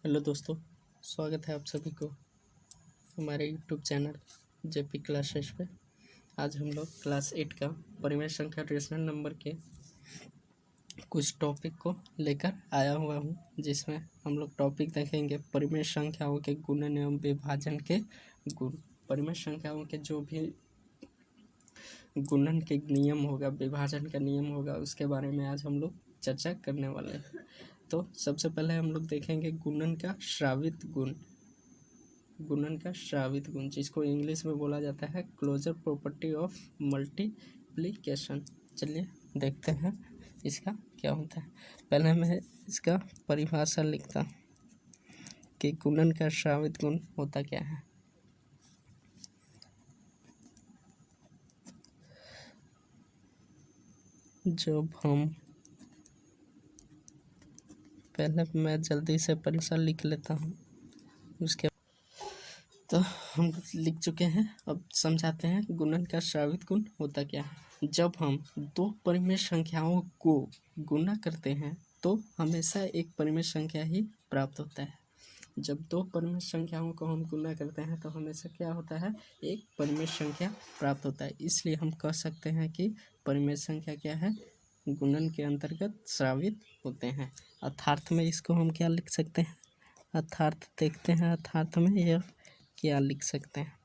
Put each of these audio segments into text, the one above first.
Hello दोस्तों, स्वागत है आप सभी को हमारे यूट्यूब चैनल जेपी क्लासेस पे। आज हम लोग क्लास 8 का परिमेय संख्या रेशनल नंबर के कुछ टॉपिक को लेकर आया हुआ हूँ, जिसमें हम लोग टॉपिक देखेंगे परिमेय संख्याओं के गुणन एवं विभाजन के गुण। परिमेय संख्याओं के जो भी गुणन के नियम होगा, विभाजन का नियम होगा, उसके बारे में आज हम लोग चर्चा करने वाले हैं। तो सबसे पहले हम लोग देखेंगे गुणन का श्रावित गुण। गुणन का श्रावित गुण, जिसको इंग्लिश में बोला जाता है क्लोजर प्रॉपर्टी ऑफ मल्टीप्लिकेशन। चलिए देखते हैं इसका क्या होता है। पहले मैं इसका परिभाषा लिखता हूँ कि गुणन का श्रावित गुण होता क्या है। जब हम पहले मैं जल्दी से परिभाषा लिख लेता हूँ, उसके तो हम लिख चुके हैं। अब समझाते हैं गुणन का श्रावित गुण होता क्या है। जब हम दो परिमेय संख्याओं को गुणा करते हैं तो हमेशा एक परिमेय संख्या ही प्राप्त होता है। जब दो परिमेय संख्याओं को हम गुणा करते हैं तो हमेशा क्या होता है, एक परिमेय संख्या प्राप्त होता है। इसलिए हम कह सकते हैं कि परिमेय संख्या क्या है, गुणन के अंतर्गत श्रावित होते हैं। अर्थार्थ में इसको हम क्या लिख सकते हैं, अर्थार्थ देखते हैं। अर्थार्थ में यह क्या लिख सकते हैं,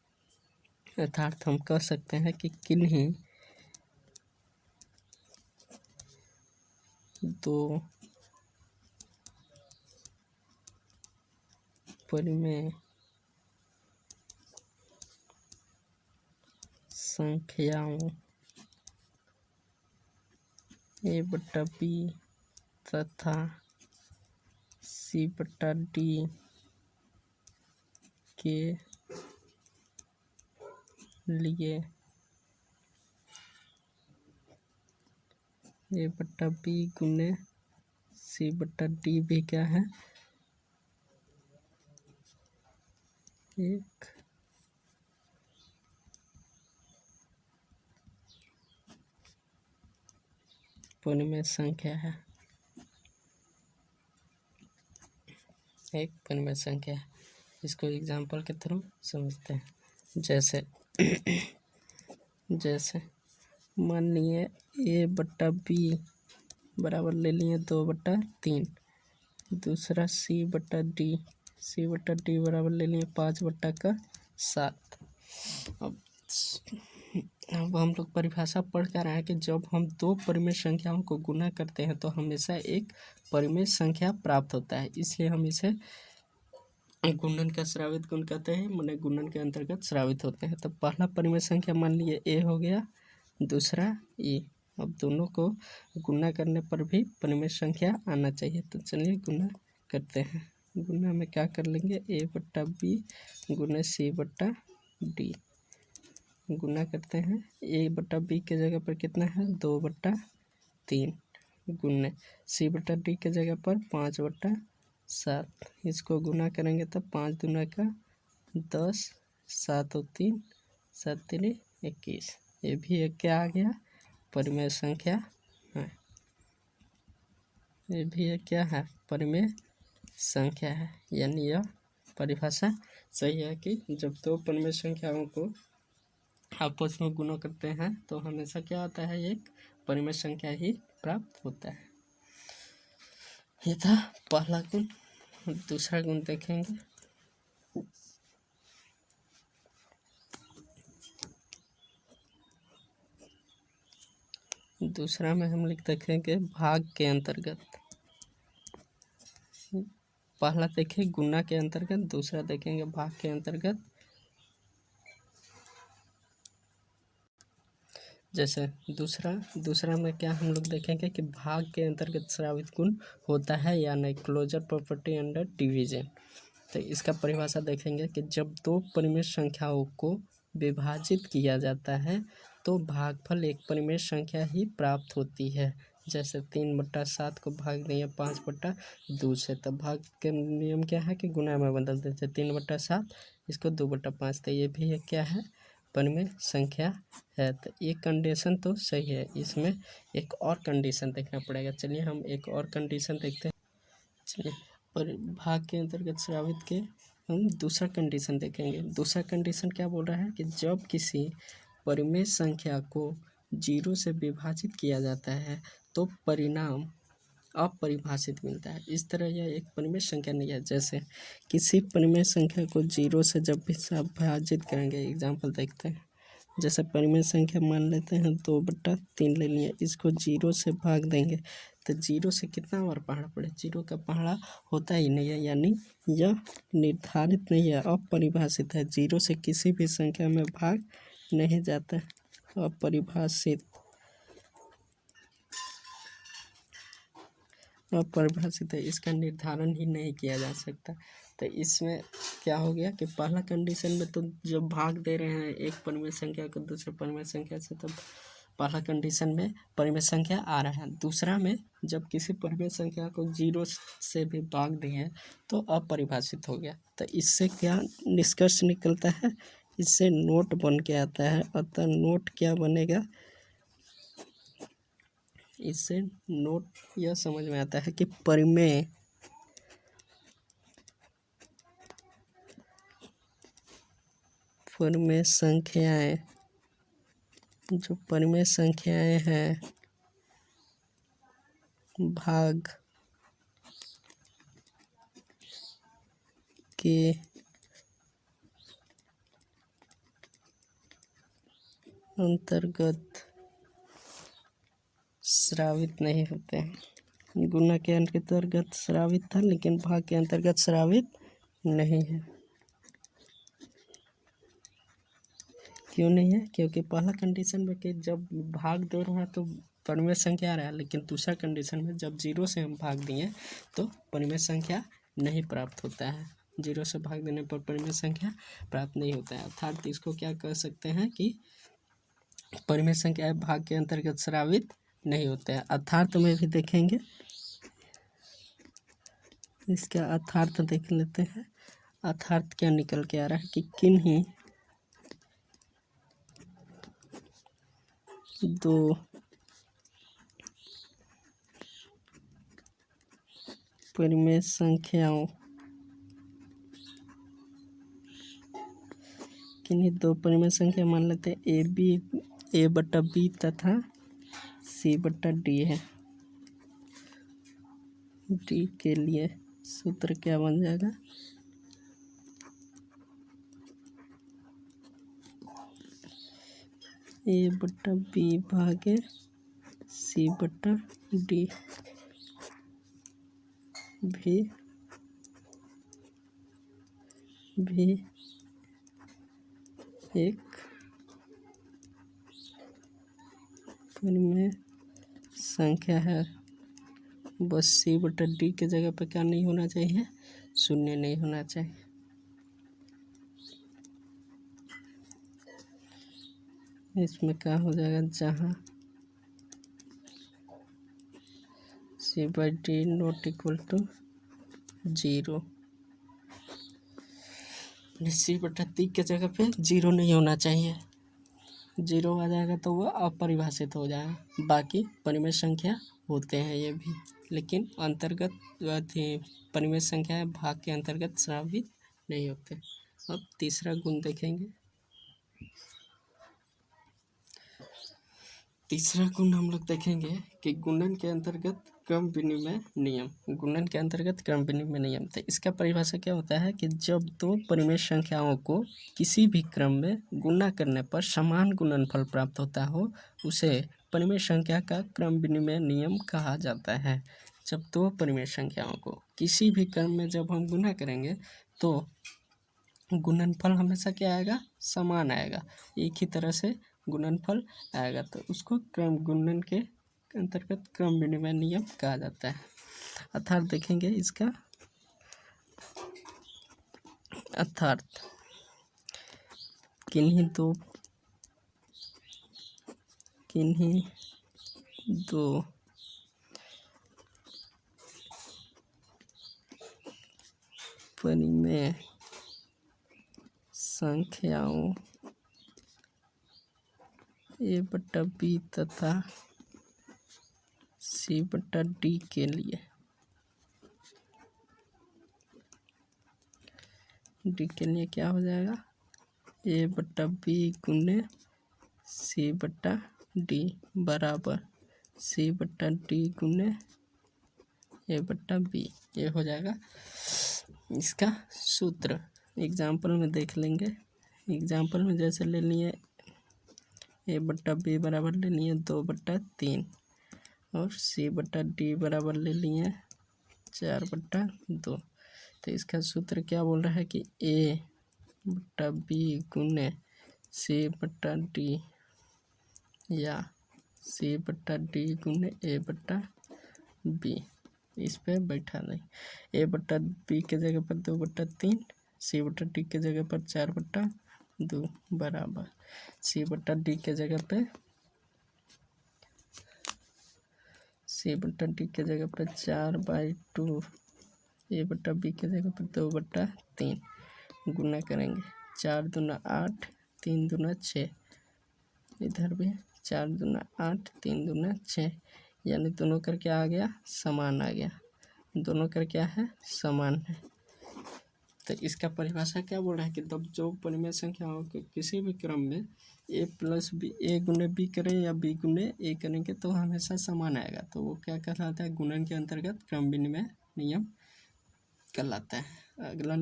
अर्थात हम कह सकते हैं कि किन्हीं दो परिमेय संख्याओं a/b तथा c/d के लिए a/b गुने c/d भी क्या है, एक परिमेय संख्या है, एक परिमेय संख्या है। इसको एग्जाम्पल के थ्रू समझते हैं। जैसे मान लिए a/b बराबर ले लिए 2/3, दूसरा c/d बराबर ले लिए 5/7। अब हम लोग परिभाषा पढ़ कर आए हैं कि जब हम दो परिमेय संख्याओं को गुणा करते हैं तो हमेशा एक परिमेय संख्या प्राप्त होता है। इसलिए हम इसे गुणन का श्रावित गुण कहते हैं, माने गुणन के अंतर्गत श्रावित होते हैं। तो पहला परिमेय संख्या मान लिए a हो गया, दूसरा e। अब दोनों को गुणा करने पर भी परिमेय संख्या आना चाहिए। तो चलिए गुणा करते हैं। गुणा में क्या कर लेंगे, a/b गुने c/d गुणा करते हैं। a/b के जगह पर कितना है, 2/3 गुने c/d के जगह पर 5/7। इसको गुना करेंगे तो 5 दूना का 10, 7 और 3, 7 3 21। ये भी एक क्या आ गया, परिमेय संख्या है। ये भी एक क्या है, परिमेय संख्या है। यानी यह परिभाषा सही है कि जब दो परिमेय संख्याओं को आपस में गुणा करते हैं तो हमेशा क्या होता है, एक परिमेय संख्या ही प्राप्त होता है। ये था पहला गुण। दूसरा गुण देखेंगे। दूसरा में हम लिख देखेंगे भाग के अंतर्गत। पहला देखें गुणा के अंतर्गत, दूसरा देखेंगे भाग के अंतर्गत। जैसे दूसरा में क्या हम लोग देखेंगे कि भाग के अंतर्गत श्रावित गुण होता है या नहीं, क्लोजर प्रॉपर्टी अंडर डिवीजन। तो इसका परिभाषा देखेंगे कि जब दो परिमेय संख्याओं को विभाजित किया जाता है तो भागफल एक परिमेय संख्या ही प्राप्त होती है। जैसे 3/7 को भाग दिए 5/2 से, तो भाग के नियम क्या है कि गुणा में बदल देते। 3/7 इसको 2/5, तो ये भी एक क्या है, परिमेय संख्या है। तो ये कंडीशन तो सही है, इसमें एक और कंडीशन देखना पड़ेगा। चलिए हम एक और कंडीशन देखते हैं। चलिए भाग के अंतर्गत स्रावित के हम दूसरा कंडीशन देखेंगे। दूसरा कंडीशन क्या बोल रहा है कि जब किसी परिमेय संख्या को 0 से विभाजित किया जाता है तो परिणाम अपरिभाषित मिलता है। इस तरह यह एक परिमेय संख्या नहीं है। जैसे किसी परिमेय संख्या को 0 से जब भी विभाजित करेंगे, एग्जाम्पल देखते हैं। जैसे परिमेय संख्या मान लेते हैं 2/3 ले लिए, इसको 0 से भाग देंगे तो 0 से कितना बार पहाड़ा पड़े, 0 का पहाड़ा होता ही नहीं है, यानी यह निर्धारित नहीं है, अपरिभाषित है। 0 से किसी भी संख्या में भाग नहीं जाता है, अपरिभाषित है, इसका निर्धारण ही नहीं किया जा सकता। तो इसमें क्या हो गया कि पहला कंडीशन में तो जब भाग दे रहे हैं एक परिमेय संख्या को दूसरे परिमेय संख्या से, तब पहला कंडीशन में परिमेय संख्या आ रहा है। दूसरा में जब किसी परिमेय संख्या को 0 से भी भाग दिए तो अपरिभाषित हो गया। तो इससे क्या निष्कर्ष निकलता है, इससे नोट बन के आता है। अतः नोट क्या बनेगा, इससे नोट यह समझ में आता है कि परिमेय संख्याएं, जो परिमेय संख्याएं हैं, भाग के अंतर्गत स्रावित नहीं होते हैं। गुणा के अंतर्गत स्रावित था, लेकिन भाग के अंतर्गत स्रावित नहीं है। क्यों नहीं है? क्योंकि पहला कंडीशन में कि जब भाग दे रहे हैं तो परिमेय संख्या आ रहा है, लेकिन दूसरा कंडीशन में जब 0 से हम भाग दिए तो परिमेय संख्या नहीं प्राप्त होता है। 0 से भाग देने पर परिमेय संख्या प्राप्त नहीं होता है। अर्थात इसको क्या कह सकते हैं कि परिमेय संख्या भाग के अंतर्गत स्रावित नहीं होते हैं। अर्थार्थ में भी देखेंगे, इसका अर्थार्थ देख लेते हैं। अर्थार्थ क्या निकल के आ रहा है कि किन्हीं दो परिमेय संख्याओं, किन्हीं दो परिमेय संख्या मान लेते हैं a/b तथा c/d है। d के लिए सूत्र क्या बन जाएगा, a/b भागे c/d भी एक परिमेय संख्या है। बस c/d के जगह पे क्या नहीं होना चाहिए, शून्य नहीं होना चाहिए। इसमें क्या हो जाएगा, जहाँ c/d not equal to 0, c/d के जगह पे 0 नहीं होना चाहिए। 0 आ जाएगा तो वह अपरिभाषित हो जाएगा। बाकी परिमेय संख्या होते हैं ये भी, लेकिन अंतर्गत परिमेय संख्या भाग के अंतर्गत स्रावित नहीं होते। अब तीसरा गुण देखेंगे। तीसरा गुण हम लोग देखेंगे कि गुणन के अंतर्गत क्रम विनिमय नियम। गुणन के अंतर्गत क्रम विनिमय नियम, तो इसका परिभाषा क्या होता है कि जब दो परिमेय संख्याओं को किसी भी क्रम में गुणा करने पर समान गुणनफल प्राप्त होता हो, उसे परिमेय संख्या का क्रम विनिमय नियम कहा जाता है। जब दो परिमेय संख्याओं को किसी भी क्रम में जब हम गुणा करेंगे तो गुणनफल हमेशा क्या आएगा, समान आएगा, एक ही तरह से गुणनफल आएगा, तो उसको क्रम गुणन के अंतर्गत क्रम विनिमय नियम कहा जाता है। अर्थात देखेंगे इसका अर्थात, किन्हीं दो परिमेय संख्याओं a/b तथा c/d के लिए डी के लिए क्या हो जाएगा, ए बट्टा बी गुने सी बट्टा डी बराबर सी बट्टा डी गुने ए बट्टा बी। ये हो जाएगा इसका सूत्र। एग्जाम्पल में देख लेंगे। एग्जाम्पल में जैसे ले लिए ए बट्टा बी बराबर ले लिए 2/3 और सी बट्टा डी बराबर ले लिए 4/2। तो इसका सूत्र क्या बोल रहा है कि ए बट्टा बी गुने सी बट्टा डी या सी बट्टा डी गुने ए बट्टा बी। इस पे बैठा दें, ए बट्टा बी के जगह पर 2/3, सी बट्टा डी के जगह पर 4/2 बराबर सी बट्टा डी के जगह पे 4/2, ए बट्टा बी के जगह पर 2/3 गुना करेंगे। 4 दूना 8, 3 दूना 6, इधर भी 4 दूना 8, 3 दूना 6, यानी दोनों कर क्या आ गया, समान आ गया। दोनों कर क्या है, समान है। तो इसका परिभाषा क्या बोल रहा है कि तब जो परिमेय संख्याओं के किसी भी क्रम में ए प्लस बी, ए गुने बी करें या बी गुने ए करेंगे तो हमेशा समान आएगा। तो वो क्या कहलाता है, गुणन के अंतर्गत क्रम विनिमय नियम कहलाता है। अगला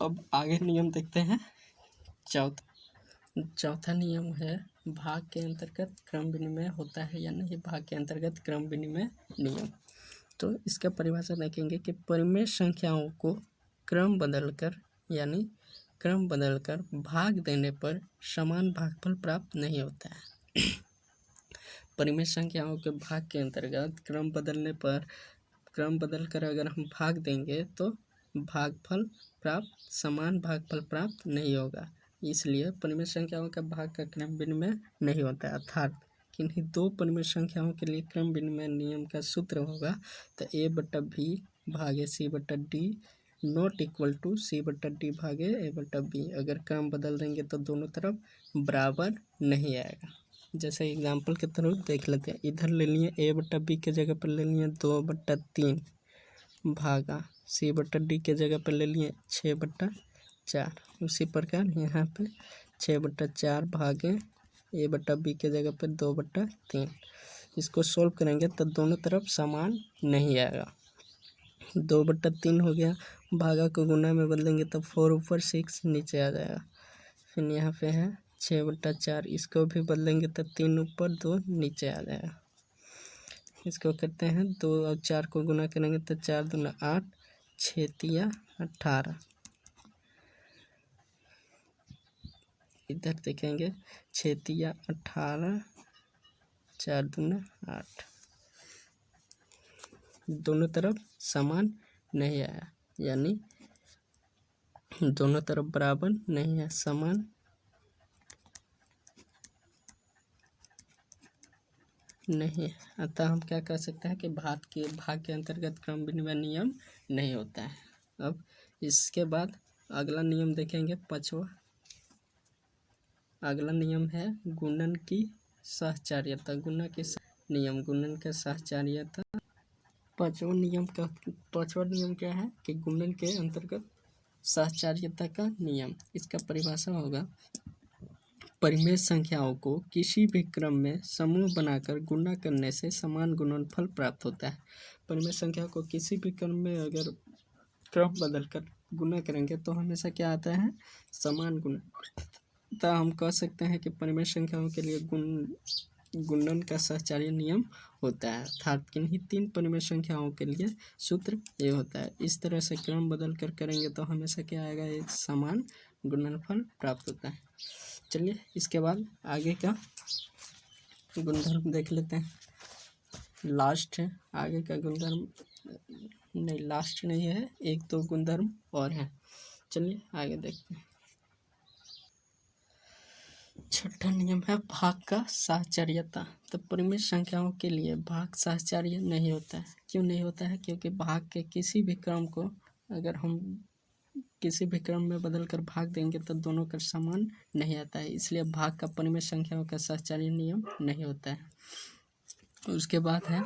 अब आगे नियम देखते हैं। चौथा नियम है भाग के अंतर्गत क्रम विनिमय होता है या नहीं। भाग के अंतर्गत क्रम विनिमय नियम, तो इसका परिभाषा देखेंगे कि परिमेय संख्याओं को क्रम बदलकर यानी क्रम बदलकर भाग देने पर समान भागफल प्राप्त नहीं होता है। परिमेय संख्याओं के भाग के अंतर्गत क्रम बदलने पर, क्रम बदलकर अगर हम भाग देंगे तो समान भागफल प्राप्त नहीं होगा। इसलिए परिमेय संख्याओं का भाग का क्रम विनिमय नहीं होता है। अर्थात किन्हीं दो परिमेय संख्याओं के लिए क्रम विनिमय नियम का सूत्र होगा तो ए बट्टा बी भागे सी बट्टा डी नॉट इक्वल टू सी बट्टा डी भागे ए बट्टा बी। अगर क्रम बदल देंगे तो दोनों तरफ बराबर नहीं आएगा। जैसे एग्जाम्पल के तरफ देख लेते हैं। इधर ले लिए ए बट्टा बी के जगह पर ले लिए 2/3 भागा सी बट्टा डी के जगह पर ले लिए 6/4। उसी प्रकार यहाँ पे 6/4 भागे ए बट्टा बी के जगह पर 2/3। इसको सोल्व करेंगे तो दोनों तरफ समान नहीं आएगा। 2/3 हो गया, भागा को गुना में बदलेंगे तो 4 ऊपर 6 नीचे आ जाएगा। फिर यहाँ पे है 6/4, इसको भी बदलेंगे तो 3 ऊपर 2 नीचे आ जाएगा। इसको करते हैं 2 और 4 को गुना करेंगे तो 4 दूना 8, 6 तिया 18। इधर देखेंगे 6 तिया 18, 4 दूना 8। दोनों तरफ समान नहीं आया, यानी दोनों तरफ बराबर नहीं है, समान नहीं है। अतः हम क्या कह सकते हैं कि भाग के अंतर्गत क्रम विनिमय नियम नहीं होता है। अब इसके बाद अगला नियम देखेंगे, पांचवा। अगला नियम है गुणन की सहचार्यता। गुणन का सहचार्यता। पांचवा नियम क्या है कि गुणन के अंतर्गत सहचार्यता का नियम। इसका परिभाषा होगा, परिमेय संख्याओं को किसी भी क्रम में समूह बनाकर गुणा करने से समान गुणनफल प्राप्त होता है। परिमेय संख्या को किसी भी क्रम में अगर क्रम बदलकर गुणा करेंगे तो हमेशा क्या आता है, समान गुण। तो हम कह सकते हैं कि परिमेय संख्याओं के लिए गुणन का सहचार्य नियम होता है। अर्थात किन्हीं 3 परिमेय संख्याओं के लिए सूत्र ये होता है। इस तरह से क्रम बदल कर करेंगे तो हमेशा क्या आएगा, एक समान गुणनफल प्राप्त होता है। चलिए इसके बाद आगे का गुणधर्म देख लेते हैं। लास्ट है आगे का गुणधर्म, नहीं लास्ट नहीं है, 1-2 गुणधर्म और है। चलिए आगे देखते हैं। छठा नियम है भाग का सहचार्यता। तो परिमेय संख्याओं के लिए भाग सहचार्य नहीं होता है। क्यों नहीं होता है? क्योंकि भाग के किसी भी क्रम को अगर हम किसी भी क्रम में बदल कर भाग देंगे तो दोनों का समान नहीं आता है। इसलिए भाग का परिमेय संख्याओं का सहचार्य नियम नहीं होता है। उसके बाद है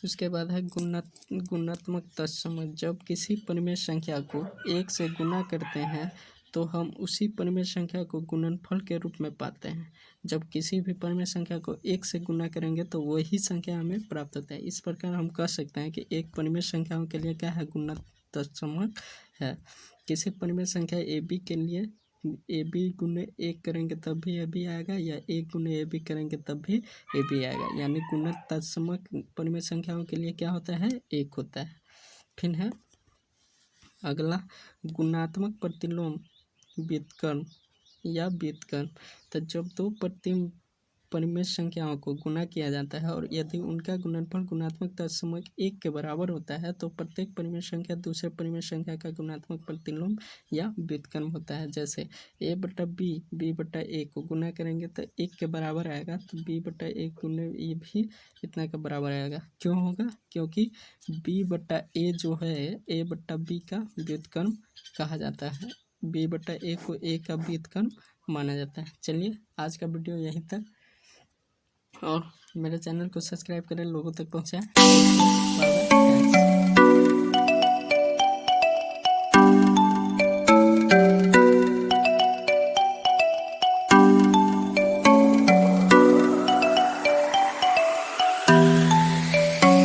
उसके बाद है गुणात्मक तत्सम। जब किसी परिमेय संख्या को 1 से गुना करते हैं तो हम उसी परिमेय संख्या को गुणनफल के रूप में पाते हैं। जब किसी भी परिमेय संख्या को 1 से गुना करेंगे तो वही संख्या हमें प्राप्त होता है। इस प्रकार हम कह सकते हैं कि एक परिमेय संख्याओं के लिए क्या है, गुणात्मक है। किसी परिमेय संख्या ए बी के लिए ए बी गुने 1 करेंगे तब भी ए बी आएगा, या 1 गुने ए बी करेंगे तब भी ए बी आएगा। यानी गुणोत्तरसमक परिमेय संख्याओं के लिए क्या होता है, 1 होता है। फिर है अगला गुणात्मक प्रतिलोम व्युत्क्रम या व्युत्क्रम। तो जब दो परिमेय संख्याओं को गुना किया जाता है और यदि उनका गुणनफल गुणात्मक तत्समक 1 के बराबर होता है तो प्रत्येक परिमेय संख्या दूसरे परिमेय संख्या का गुणात्मक प्रतिलोम या व्युत्क्रम होता है। जैसे a बटा b, b बटा a को गुना करेंगे तो 1 के बराबर आएगा, तो b बटा a गुने ये भी इतना के बराबर आएगा। क्यों होगा, क्योंकि b बटा a जो है a बटा b का व्युत्क्रम कहा जाता है। b बटा a को a का व्युत्क्रम माना जाता है। चलिए आज का वीडियो यहीं तक, और मेरे चैनल को सब्सक्राइब करें, लोगों तक पहुँचाएं। Bye bye.